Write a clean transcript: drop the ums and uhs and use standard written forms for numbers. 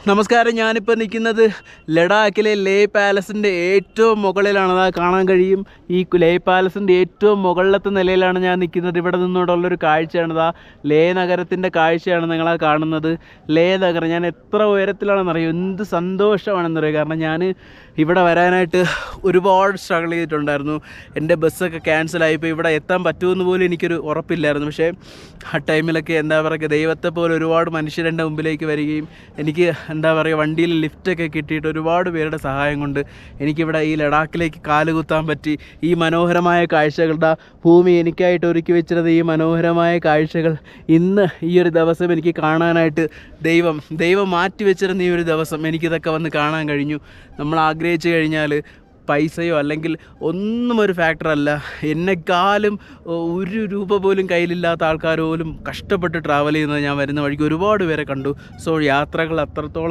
നമസ്കാരം. ഞാനിപ്പോൾ നിൽക്കുന്നത് ലഡാക്കിലെ ലേ പാലസിൻ്റെ ഏറ്റവും മുകളിലാണ്. അത് കാണാൻ കഴിയും. ഈ ലേ പാലസിൻ്റെ ഏറ്റവും മുകളിലത്തെ നിലയിലാണ് ഞാൻ നിൽക്കുന്നത്. ഇവിടെ നിന്നുകൊണ്ടുള്ളൊരു കാഴ്ചയാണിത്. ലേ നഗരത്തിൻ്റെ കാഴ്ചയാണ് നിങ്ങളത് കാണുന്നത്. ലേ നഗരം ഞാൻ എത്ര ഉയരത്തിലാണെന്നറിയും. എന്ത് സന്തോഷമാണെന്നറിയാം. കാരണം ഞാൻ ഇവിടെ വരാനായിട്ട് ഒരുപാട് സ്ട്രഗിൾ ചെയ്തിട്ടുണ്ടായിരുന്നു. എൻ്റെ ബസ്സൊക്കെ ക്യാൻസലായിപ്പോൾ ഇവിടെ എത്താൻ പറ്റുമെന്ന് പോലും എനിക്കൊരു ഉറപ്പില്ലായിരുന്നു. പക്ഷേ ആ ടൈമിലൊക്കെ എന്താ പറയുക, ദൈവത്തെ പോലെ ഒരുപാട് മനുഷ്യരെൻ്റെ മുമ്പിലേക്ക് വരികയും എനിക്ക് എന്താ പറയുക വണ്ടിയിൽ ലിഫ്റ്റൊക്കെ കിട്ടിയിട്ട് ഒരുപാട് പേരുടെ സഹായം കൊണ്ട് എനിക്കിവിടെ ഈ ലഡാക്കിലേക്ക് കാലുകുത്താൻ പറ്റി. ഈ മനോഹരമായ കാഴ്ചകളുടെ ഭൂമി എനിക്കായിട്ട് ഒരുക്കി വെച്ചിരുന്ന ഈ മനോഹരമായ കാഴ്ചകൾ ഇന്ന് ഈ ഒരു ദിവസം എനിക്ക് കാണാനായിട്ട് ദൈവം മാറ്റി വെച്ചിരുന്ന ഈ ഒരു ദിവസം എനിക്കിതൊക്കെ വന്ന് കാണാൻ കഴിഞ്ഞു. നമ്മൾ ആഗ്രഹിച്ചു കഴിഞ്ഞാൽ പൈസയോ അല്ലെങ്കിൽ ഒന്നും ഒരു ഫാക്ടറല്ല. എന്നെക്കാളും ഒരു രൂപ പോലും കയ്യിലില്ലാത്ത ആൾക്കാർ പോലും കഷ്ടപ്പെട്ട് ട്രാവൽ ചെയ്യുന്നത് ഞാൻ വരുന്ന വഴിക്ക് ഒരുപാട് പേരെ കണ്ടു. സോ യാത്രകൾ അത്രത്തോളം